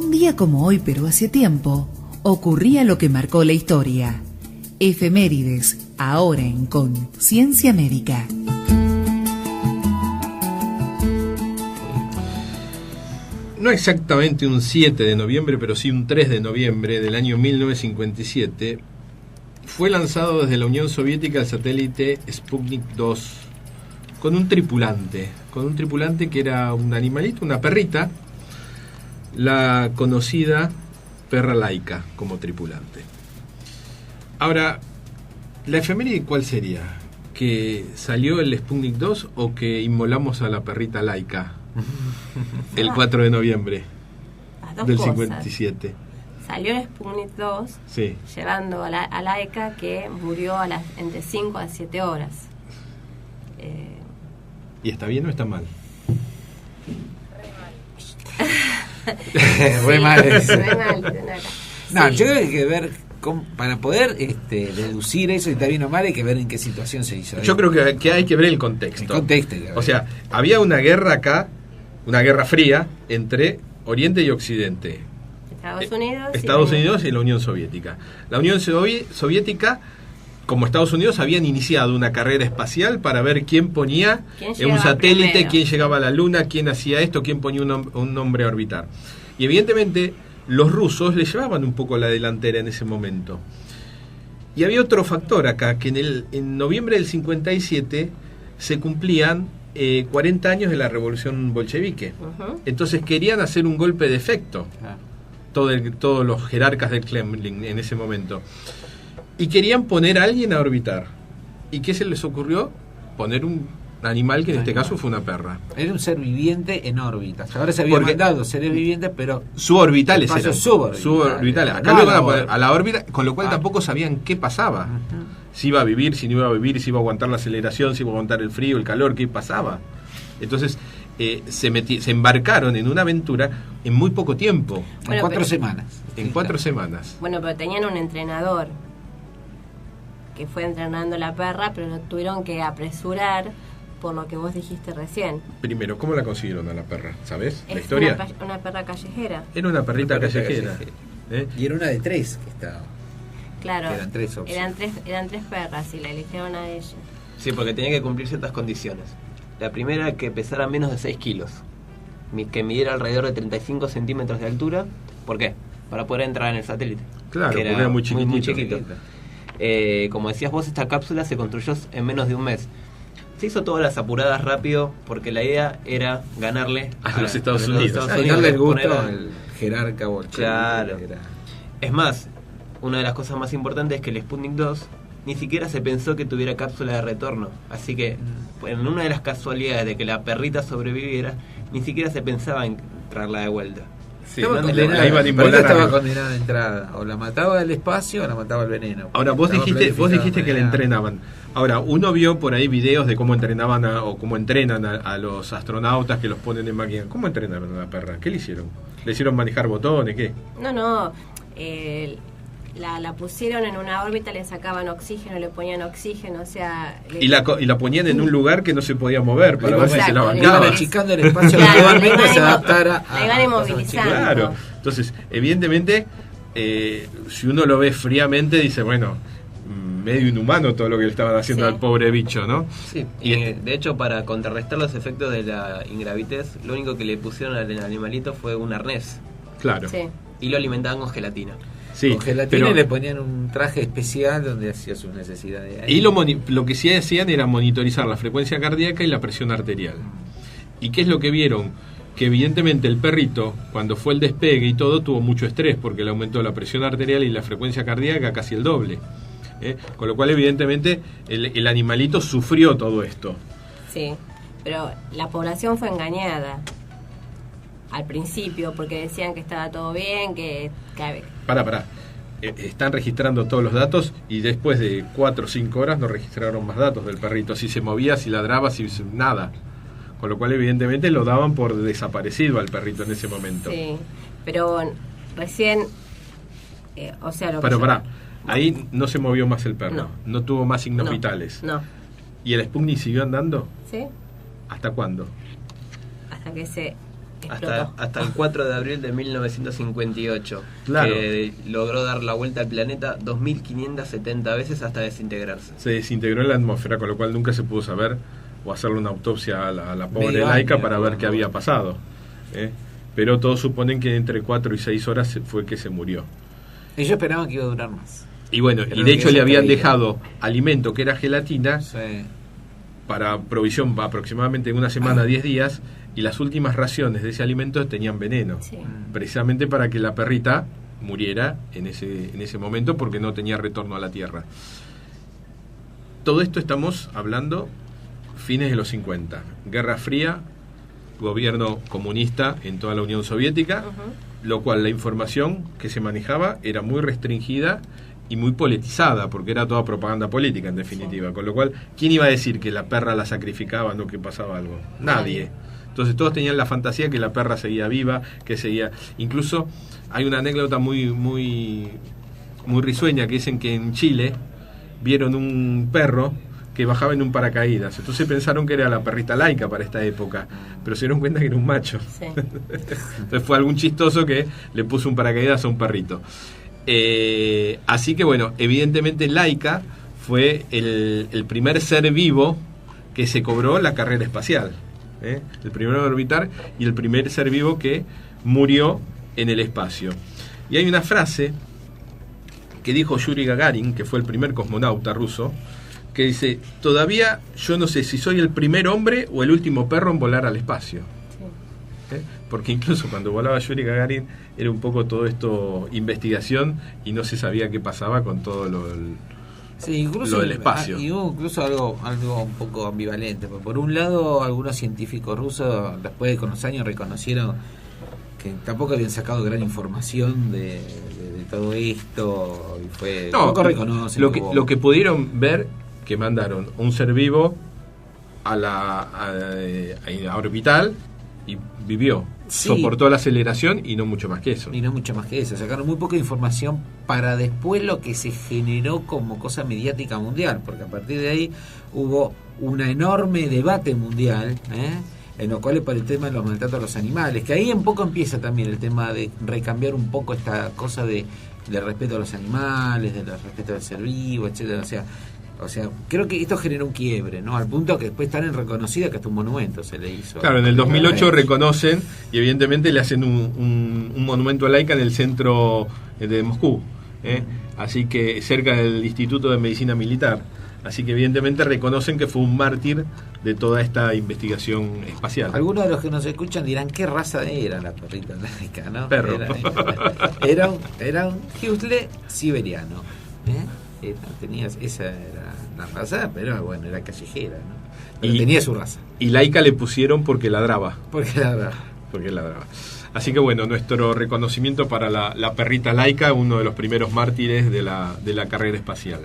Un día como hoy, pero hace tiempo, ocurría lo que marcó la historia. Efemérides, ahora en Conciencia Médica. No exactamente un 7 de noviembre, pero sí un 3 de noviembre del año 1957, fue lanzado desde la Unión Soviética el satélite Sputnik 2 con un tripulante que era un animalito, una perrita, la conocida perra Laika como tripulante. Ahora, ¿la efeméride cuál sería? ¿Que salió el Sputnik 2 o que inmolamos a la perrita Laika el 4 de noviembre del 57? Salió el Sputnik 2, sí, llevando a Laika, que murió entre 5 a 7 horas. ¿Y está bien o está mal? Re mal eso. No, Sí. yo creo que hay que ver, para poder deducir eso, si está bien o mal, hay que ver en qué situación se hizo. Yo creo que hay que ver el contexto. El contexto. O sea, había una guerra acá, una guerra fría entre Oriente y Occidente. Estados Unidos y la Unión Soviética. La Unión Soviética, como Estados Unidos, habían iniciado una carrera espacial para ver quién ponía un satélite, primero, quién llegaba a la Luna, quién hacía esto, quién ponía un hombre a orbitar. Y evidentemente los rusos le llevaban un poco la delantera en ese momento. Y había otro factor acá, que en noviembre del 57 se cumplían 40 años de la revolución bolchevique. Entonces querían hacer un golpe de efecto, todos los jerarcas del Kremlin en ese momento. Y querían poner a alguien a orbitar. ¿Y qué se les ocurrió? Poner un animal que en este caso fue una perra. Era un ser viviente en órbita. Hasta ahora se habían mandado seres vivientes, pero suborbitales eran. Suborbitales. Acá lo iban a poner a la órbita, con lo cual tampoco sabían qué pasaba. Si iba a vivir, si no iba a vivir, si iba a aguantar la aceleración, si iba a aguantar el frío, el calor, qué pasaba. Entonces se embarcaron en una aventura en muy poco tiempo. Bueno, en 4 semanas. En 4 semanas. Bueno, pero tenían un entrenador que fue entrenando la perra, pero lo tuvieron que apresurar por lo que vos dijiste recién. Primero, ¿cómo la consiguieron a la perra? ¿Sabés la historia? Una perra callejera. Era una perrita callejera. Y era una de 3 que estaba. Claro, eran 3 opciones. Eran 3 perras y la eligieron a ella. Sí, porque tenía que cumplir ciertas condiciones. La primera, que pesara menos de 6 kilos, que midiera alrededor de 35 centímetros de altura. ¿Por qué? Para poder entrar en el satélite. Claro, porque era muy chiquitito. Muy chiquito. Como decías vos, esta cápsula se construyó en menos de un mes. Se hizo todas las apuradas rápido porque la idea era ganarle a los Estados Unidos. Darle el gusto al jerarca bolchevique. Claro. Es más, una de las cosas más importantes es que el Sputnik 2 ni siquiera se pensó que tuviera cápsula de retorno. Así que en una de las casualidades de que la perrita sobreviviera, ni siquiera se pensaba en traerla de vuelta. Sí, estaba condenada de entrada. O la mataba del espacio o la mataba el veneno. Ahora, vos dijiste que la entrenaban. Ahora, uno vio por ahí videos de cómo entrenaban o cómo entrenan a los astronautas que los ponen en máquina. ¿Cómo entrenaron a la perra? ¿Qué le hicieron? ¿Le hicieron manejar botones? ¿Qué? No. La pusieron en una órbita, le sacaban oxígeno, le ponían oxígeno, o sea... Y la ponían en un lugar que no se podía mover para ver si se la bancaba. Iban achicando el espacio gradualmente se adaptara a... La iban inmovilizando. Claro. Entonces, evidentemente, si uno lo ve fríamente, dice, bueno, medio inhumano todo lo que le estaban haciendo al pobre bicho, ¿no? Sí, y de hecho, para contrarrestar los efectos de la ingravidez, lo único que le pusieron al animalito fue un arnés. Claro. Sí. Y lo alimentaban con gelatina. Sí, con gelatina, y le ponían un traje especial donde hacía sus necesidades. Y lo que sí hacían era monitorizar la frecuencia cardíaca y la presión arterial. ¿Y qué es lo que vieron? Que evidentemente el perrito, cuando fue el despegue y todo, tuvo mucho estrés porque le aumentó la presión arterial y la frecuencia cardíaca casi el doble. Con lo cual evidentemente el animalito sufrió todo esto. Sí, pero la población fue engañada al principio porque decían que estaba todo bien, que... Pará. Están registrando todos los datos y después de 4 o 5 horas no registraron más datos del perrito, si se movía, si ladraba, si nada. Con lo cual evidentemente lo daban por desaparecido al perrito en ese momento. Sí, pero recién... Pero pará, ahí no se movió más el perro, no tuvo más signos vitales. No. ¿Y el Sputnik siguió andando? Sí. ¿Hasta cuándo? Hasta que se hasta el 4 de abril de 1958, claro, que logró dar la vuelta al planeta 2.570 veces hasta desintegrarse. Se desintegró en la atmósfera, con lo cual nunca se pudo saber o hacerle una autopsia a la pobre Medio Laika año, para ver qué había pasado. Pero todos suponen que entre 4 y 6 horas fue que se murió. Ellos esperaban que iba a durar más. Y bueno, Pero y de hecho le habían creía. dejado alimento que era gelatina Sí. para provisión aproximadamente una semana, 10 días, y las últimas raciones de ese alimento tenían veneno, Sí. precisamente para que la perrita muriera en ese momento porque no tenía retorno a la Tierra. Todo esto estamos hablando fines de los 50, Guerra Fría, gobierno comunista en toda la Unión Soviética, lo cual la información que se manejaba era muy restringida y muy politizada, porque era toda propaganda política en definitiva, con lo cual, ¿quién iba a decir que la perra la sacrificaban o que pasaba algo? Nadie. Entonces todos tenían la fantasía que la perra seguía viva, que seguía... Incluso hay una anécdota muy risueña que dicen que en Chile vieron un perro que bajaba en un paracaídas, entonces pensaron que era la perrita Laika para esta época, pero se dieron cuenta que era un macho. Sí. Entonces fue algún chistoso que le puso un paracaídas a un perrito. Así que bueno, evidentemente Laika fue el primer ser vivo que se cobró la carrera espacial, el primero en orbitar y el primer ser vivo que murió en el espacio. Y hay una frase que dijo Yuri Gagarin, que fue el primer cosmonauta ruso, que dice: todavía yo no sé si soy el primer hombre o el último perro en volar al espacio. Porque incluso cuando volaba Yuri Gagarin era un poco todo esto investigación y no se sabía qué pasaba con todo lo del espacio. Y hubo incluso algo un poco ambivalente. Por un lado, algunos científicos rusos, después con los años, reconocieron que tampoco habían sacado gran información de todo esto, y fue poco reconocen lo que pudieron ver, que mandaron un ser vivo a orbital y vivió, sí, soportó la aceleración y no mucho más que eso. Y no mucho más que eso, sacaron muy poca información para después lo que se generó como cosa mediática mundial, porque a partir de ahí hubo un enorme debate mundial, en lo cual es por el tema de los maltratos a los animales, que ahí un poco empieza también el tema de recambiar un poco esta cosa del respeto a los animales, del respeto al ser vivo, etcétera. O sea, creo que esto generó un quiebre, ¿no? Al punto que después tan reconocida que hasta un monumento se le hizo. Claro, en el 2008 reconocen y evidentemente le hacen un monumento a Laika en el centro de Moscú, así que cerca del Instituto de Medicina Militar. Así que evidentemente reconocen que fue un mártir de toda esta investigación espacial. Algunos de los que nos escuchan dirán qué raza era la perrita Laika, ¿no? Perro. Era un Hustle siberiano, esa era la raza, pero bueno, era callejera, ¿no? Pero tenía su raza. Y Laika le pusieron porque ladraba. Porque ladraba. Así que bueno, nuestro reconocimiento para la perrita Laika, uno de los primeros mártires de la carrera espacial.